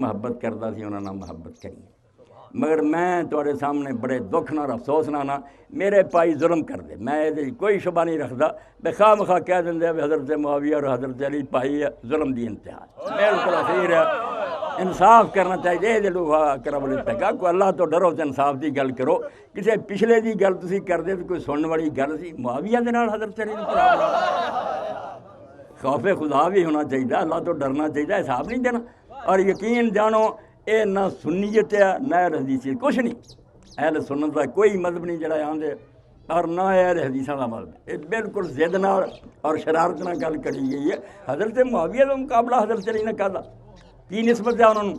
मुहब्बत करता सी उन्होंने मुहब्बत करी। मगर मैं तुहाडे सामने बड़े दुख नाल अफसोस ना मेरे भाई जुल्म कर दे, मैं ये कोई शुबा नहीं रखता। बेखा मखा कह देंगे भी हज़रत मुआविया और हज़रत अली भाई जुल्म की इंतहा बिल्कुल अखीर है। इंसाफ करना चाहिए। ये लोग करबल तक को अल्लाह तो डरो तो इंसाफ की गल करो। किसी पिछले की गल तुम करते तो कोई सुनने वाली गल सी। मुआविया के नाल हज़रत अली खौफे खुदा भी होना चाहिए, अल्लाह तो डरना चाहिए, हिसाब नहीं देना। और यकीन जानो ये ना सुन्नीयत है ना हदीसी, कुछ नहीं। अहल सुन्नत का कोई मजहब नहीं जरा आंदे और ना अहल हदीसा का मजहब। ये बिल्कुल जिद नाल और शरारत नाल गल करी गई है। हज़रत मुआविया का मुकाबला हज़रत अली ने कहा की निस्बत है उन्होंने।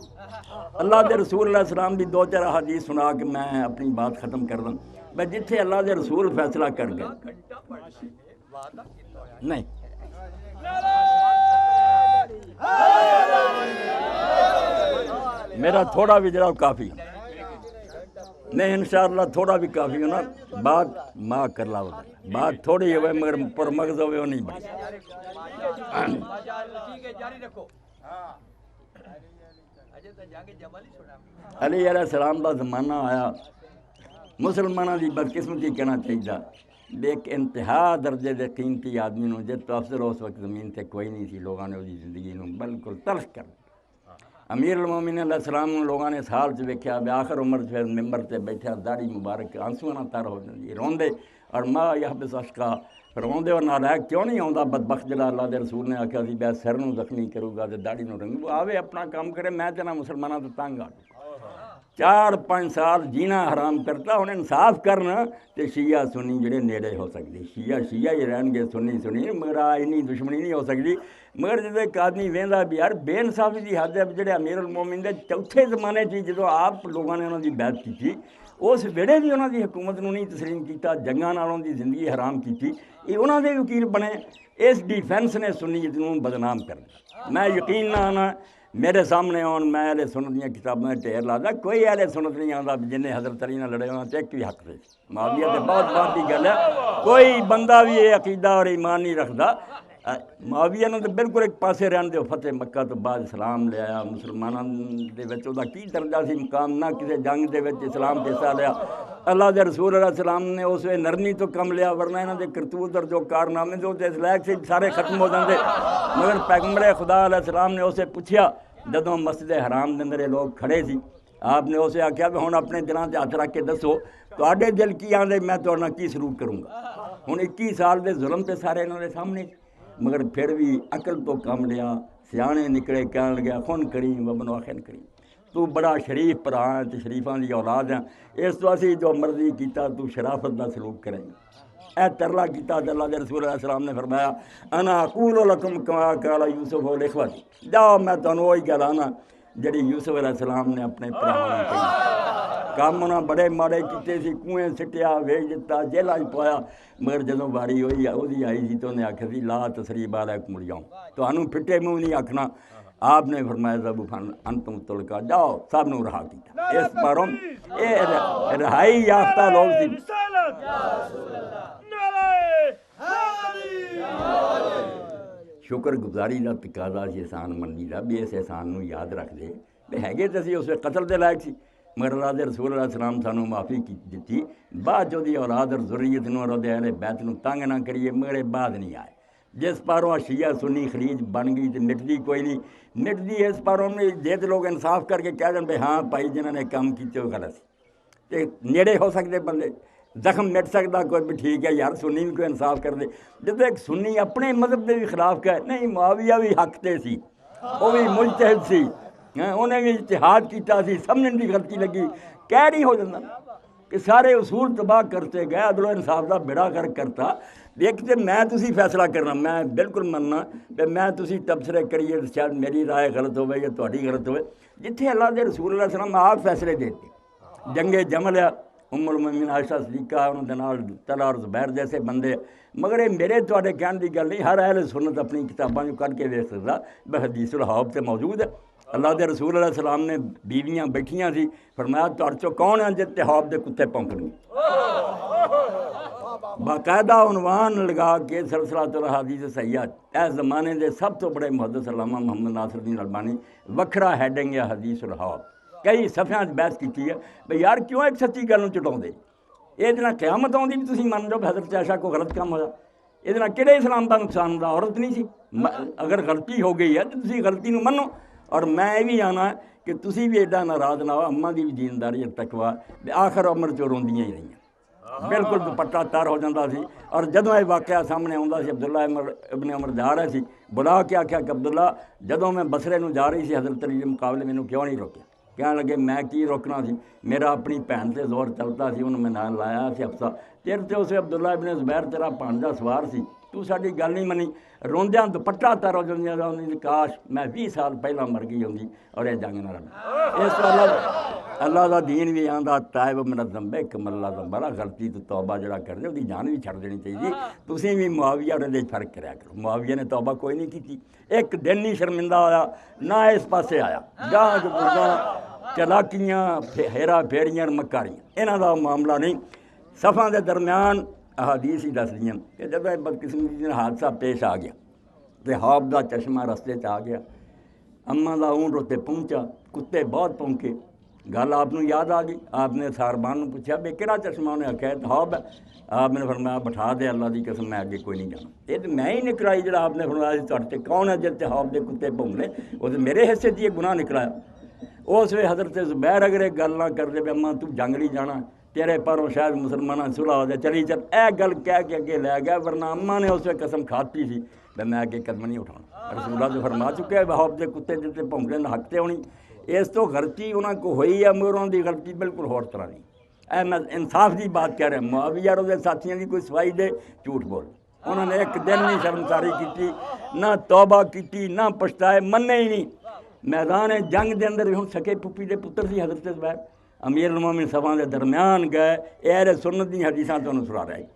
अल्लाह के रसूल सलाम की दो चार हदीस सुना के मैं अपनी बात खत्म कर दूँ। मैं जिथे अल्लाह के रसूल फैसला कर गए नहीं मेरा थोड़ा भी जरा काफ़ी नहीं, इंशाअल्लाह थोड़ा भी काफ़ी हो ना। बात माँ कर ला बात थोड़ी हो मगर पर मगज हो नहीं बनी। अली अलैहिस्सलाम का ज़माना आया, मुसलमानों की बदकिस्मती कहना चाहिए। एक इंतहा दर्जे के कीमती आदमी को जिस तो अफसर उस वक्त ज़मीन से कोई नहीं थी, लोगों ने उसकी ज़िंदगी में बिल्कुल तल्ख कर अमीर उल मोमिनीन अलैहिस्सलाम लोगों ने साल च वेख्या भी आखिर उम्र फिर मिंबर से बैठा दाढ़ी मुबारक आंसुओं ना तर हो जाती रोंदे और माँ यह बेसका रोंदे और नालायक क्यों नहीं आता बदबख्त जरा अल्लाह के रसूल ने आख्या सी बै सिर में जख्मी करूँगा तो दाढ़ी में रंगू आवे अपना काम करे, मैं तेना मुसलमानों तो तंग आ 4-5 साल जीना हराम करता। हूँ इंसाफ करन तो शिया सुन्नी जोड़े नेड़े हो सकती, शिया शिया ही रहनगे, सुन्नी सुन्नी, मगर इन्नी दुश्मनी नहीं हो सकती। मगर जो एक आदमी वेंदा भी यार बेइंसाफी की हद है। जो अमीर उल मोमिन के चौथे जमाने से जो आप लोगों ने उन्होंने बैत की उस वेड़े भी उन्होंने हुकूमत को नहीं तस्लीम किया, जंगा नाल उनकी जिंदगी हराम की, ये उन्होंने वकील बने। इस डिफेंस ने सुन्नीयत को बदनाम कर दिया। मैं यकीन ना आना मेरे सामने आन मैं अहले सुन्नत दी किताबां ढेर लादा, कोई अहले सुन्नत नहीं आता जिन्हें हज़रत अली नाल लड़े होना तो एक भी हक से माविया तो बहुत बात की गल है। कोई बंदा भी ये अकीदा और ईमान नहीं रखता। मुआविया ने तो बिल्कुल एक पासे रहन दो। फतेह मक्का तो बाद इस्लाम लिया, मुसलमानों के की दर्जा सी मुकाम, ना किसी जंग के इस्लाम हिस्सा लिया। अल्लाह के रसूल सलाम ने उस वे नरमी तो कम लिया, वरना इन्हों के करतूत और जो कारनामे जो इस लायक से सारे खत्म हो जाते। मगर पैगंबर खुदा सलाम ने उसे पूछा जदों मस्जिद हराम के अंदर लोग खड़े सी, आपने उसे आख्या भी हुण अपने दिलों से हथ रख के दसो तुहाडे दिल की आंदे, मैं तुहाडे नाल की सलूक करूँगा। हुण 21 साल के जुल्म तो सारे इन्होंने सामने, मगर फिर भी अकल तो कम लिया, सियाने निकले कह लगे खुन करी वबन आखिन करी, तू बड़ा शरीफ भरा है तो शरीफा की औलाद है, इस तो असी जो मर्जी किया तू शराफत का सलूक करेंगे। ए तरला किया अल्लाह के रसूल सलाम ने फरमाया अना अकूल लकुम कमा काला यूसुफ वल इखवती, जाओ मैं तुहानूं वही गल आना जी यूसुफ अलैहिस्सलाम ने अपने भरावां नूं कही। काम उन्हें बड़े माड़े किए सी, कुएं सिटिया, वेच दिता, जेलों च पाया, मगर जदों वारी हुई वही आई सी तो उन्हें आख्या सी ला तसरीब अलैकुम मुड़ियाऊं, तुहानूं फिटे मूँह नहीं आखना। आपने फरमाया जब अंतुम तुलका, जाओ सब नूं रहा किया। इस पारों ये रिहाई याफ्ता लोग सी। शुक्रगुजारी का तकाजा सी एहसान मंदी का भी इस एहसान को याद रख दे भी हैगे तो असीं उस वे कतल के लायक सी, मगर अल्लाह के रसूल सलाम सानू माफ़ी की दी। बाद जो दी औलाद और जुर्रियत नूं और अहले बैत नूं तंग ना करिए, मगर ये बाद नहीं आए। जिस पारों शिया सुन्नी खरीज बन गई तो मिटदी कोई नहीं, मिटदी इस पारों में जे लोग इंसाफ करके कह दें भाई हाँ भाई जिन्होंने काम किए गलत सी, नेड़े हो सकते बंदे, जख्म मिट सकता कोई भी ठीक है यार सुन्नी भी कोई इंसाफ कर दे। जो एक सुन्नी अपने मजहब के भी खिलाफ कहे नहीं मुआविया भी हक ते सी, वो भी मुजतहिद सी, उन्हें भी इज्तिहाद किया सी, समझने की गलती लगी, कह नहीं हो जाता कि सारे उसूल तबाह करते गए, अदलो इंसाफ का बेड़ा गर्क करता। एक तो मैं तुसी फैसला करना, मैं बिल्कुल मनना कि मैं तुसी तबसरे करिए शायद मेरी राय गलत हो या तुहाडी गलत हो, जिथे अल्लाह के रसूल सलाम आप फैसले देते। जंगे जमल है, उम्मुल मोमिनीन आयशा सदीका उन्होंने नाल तला और ज़ुबैर जैसे बंदे, मगर ये मेरे तुहाडे कहण की गल नहीं, हर अहले सुन्नत अपनी किताबों जो कढ़ के देख सकता भी हदीसुल हौब से मौजूद है। अल्लाह के रसूल सलाम ने बीवियाँ बैठियाँ सी, फरमाया तुहाडे चों कौन है जिते हौब के कुत्ते भौंकणगे। बाकायदा उनवान लगा के सिलसिलातुल हदीस सैयद इस जमाने के सब तो बड़े मुहद्दिस अल्लामा मोहम्मद नासिरुद्दीन अलबानी वखरा हैडिंग है हदीसुल हौद कई सफ़ियां बहस की है भी यार क्यों एक सच्ची गल चुटाते ये क्यामत आँदी भी तुम मन लो हज़रत आयशा को गलत काम होया ये कि इस्लाम का नुकसान का औरत नहीं सी अगर गलती हो गई है तो तुम गलती मनो और मैं ये भी आना कि तुम भी एडा नाराज़ ना हो अम्मा की भी दीनदारी तकवा आखिर उम्र चो रोंदियां ही रही बिल्कुल दुपट्टा तर हो जाता सी और जदों ये वाक़या सामने आता सी अब्दुल्ला इब्ने उमर जा रहा सी बुला के आख्या कि अब्दुल्ला जदों मैं बसरे नूं जा रही सी हज़रत अली के मुकाबले मैनू क्यों नहीं रोकया कहने लगे मैं की रोकना सी मेरा अपनी भैन से जोर चलता सी उन्होंने मैं नाल लाया सी अफसा तेरे ते उस अब्दुल्ला इब्ने ज़ुबैर तेरा भांजा सवार सी तू साडी गल नहीं मनी रोंदियां दुपट्टा तर हो जांदियां काश मैं 20 साल पहला मर गई होंदी और यह जंग ना लड़ा इस अल्लाह का दीन भी आंदा तायब मेरा दंबे कमल्ला का बड़ा गलती तो तौबा जरा कर दे उसकी जान भी छड़ देनी चाहिए तुसीं भी मुआविया दे फर्क कराया करो मुआविया ने तौबा कोई नहीं की एक दिन नहीं शर्मिंदा होया ना इस पासे आया जहाँ चलाकियाँ हेरा फेरियां मकारियां इन्हां दा मामला नहीं सफ़ा के दरम्यान अहादीस ही दस दियां कि जब बदकिस्मती का हादसा पेश आ गया तो हौब का चश्मा रस्ते आ गया अम्मा का ऊँट उत्ते पहुँचा कुत्ते बहुत भौंके गल आपनू याद आ गई आपने सारबान पूछा भी किहड़ा चश्मा उन्हें आख्या हौब है आपने फरमाया बिठा दे अल्लाह की कसम मैं अगे कोई नहीं जाना ये तो मैं ही निकलाई जो आपने फरमाया तुहाडे कौन है जिते हौब के कुत्ते भौंकने वो तो मेरे हिस्से च गुनाह निकलाया उस वे हज़रत ज़ुबैर अगर एक गल ना करते भी अम्मा तू जंग नहीं जाना तेरे परों शायद मुसलमाना सुलह हो जाए चली चल ए गल कह के अगे लै गया वरना अम्मा ने उस वे कसम खाती सी भी मैं अगे कदम नहीं उठाना रसूला तो फरमा चुके है हौब के कुत्ते जिते भौंकने का हक तो होनी इस तो गलती उन्होंने को हुई है मगर उन्होंने गलती बिल्कुल होर तरह की ऐ मैं इंसाफ की बात कह रहा मुआविया और साथियों की कोई सफाई दे झूठ बोल उन्होंने एक दिन नहीं शर्मसारी की ना तौबा की ना पछताए मन्ने ही नहीं मैदान जंग के अंदर हम सके पुप्पी के पुत्र से हज़रत ज़ुबैर अमीर उल-मोमिनीन सभा के दरम्यान गए ए सुन्नत दी हदीसां तुहानूं सुना रहा है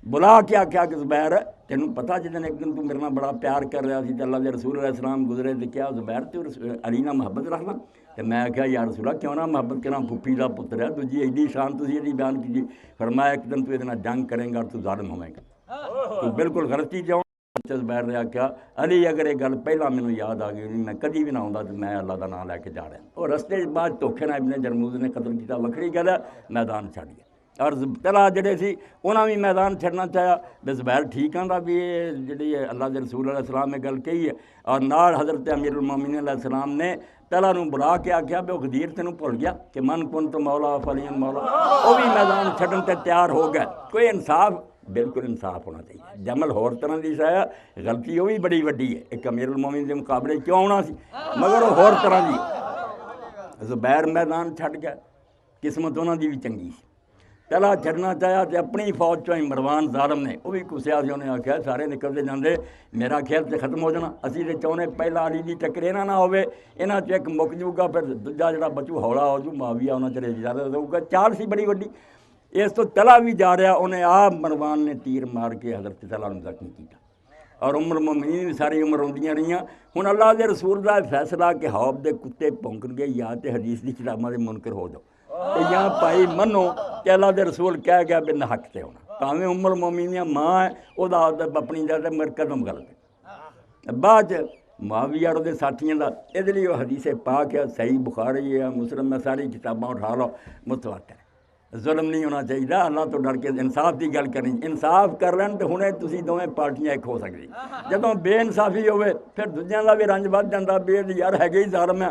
बुला के आख्या कि ज़ुबैर तेनों पता जिस दिन एक दिन तू मेरे नाल बड़ा प्यार कर रहा सी अल्लाह के रसूल अलैहिस्सलाम गुजरे तो क्या ज़ुबैर तू अली नाल मुहब्बत रखना तो मैं आख्या यार रसूला क्यों ना मुहब्बत करा फुप्पी का पुत्र है दूजी एडी शान तुसीं एदी बयान की फरमाया एक दिन तू ये जंग करेंगा और तू जालिम होवेगा तू बिल्कुल गलती जाओ ज़ुबैर ने आख्या अली अगर ये गल पहला मैनू याद आ गई मैं कभी भी ना आउंदा तो मैं अल्लाह का नाम लैके जा रहा और रस्ते बाद धोखे नाल इब्ने जरमूद ने कतल किया वखरी गल है मैदान छड़ गया और तला जड़े सी उन्होंने भी मैदान छड़ना चाहा भी ज़ुबैर ठीक आंदा भी ये जी अल्लाह के रसूल अलैहिस्सलाम ने गल कही है और नाल हज़रत अमीरुल मोमिनीन अलैहिस्सलाम ने तला नूं बुला के आख्या भी गदीर तेनों भुल गया कि मन कुन तो मौला फलीन मौला वो भी मैदान छड्डण ते तैयार हो गए कोई इंसाफ बिल्कुल इंसाफ होना चाहिए जमल होर तरह की शाया गलती वो भी बड़ी वड्डी है एक अमीरुल मोमिनीन के मुकाबले क्यों आना सी मगर वो होर तरह की ज़ुबैर मैदान छड्ड गया किस्मत उन्हों की भी चंगी सी तला छड़ना चाहा तो अपनी फौज चो मरवान जालम ने वह भी कुसिया से उन्हें आख्या सारे निकलते जाते मेरा खेल तो खत्म हो जाना असी तो चाहते पहला अली की टक्कर इन्हों ना हो इन्हों च एक मुक जूगा फिर दूजा जो बचू हौला हो जू मुआविया उन्होंने चले इजाजत दूगा चाल सी बड़ी वड्डी इस तो तला भी जा रहा उन्हें आप मरवान ने तीर मार के हज़रत तला जख्मी किया और उम्र मोमिनीन सारी उम्र रोंदियां रही हुण अल्लाह के रसूल का फैसला कि हौब के कुत्ते भौंकणगे या तो हदीस की किताबों के मुनकर हो जाओ या भाई मनो कि अल्लाह के रसूल कह गया बिन हक से होना भावें उम्र मोमिनीन माँ है वह अपनी जगह मेरे कदम गलत बाद मुआविया और साथियों का ये हदीसे पाक है सही बुखारी है मुस्लिम है सारी किताबां उठा लो मुतवातर जुल्म नहीं होना चाहिए अल्लाह तो डर के इंसाफ की गल करनी इंसाफ कर रहे तो हुणे तुसीं दोवें पार्टियां एक हो सकदी जदों बेइंसाफी होवे फिर दूजियां का भी रंज वध जांदा भी यार है ही जालम है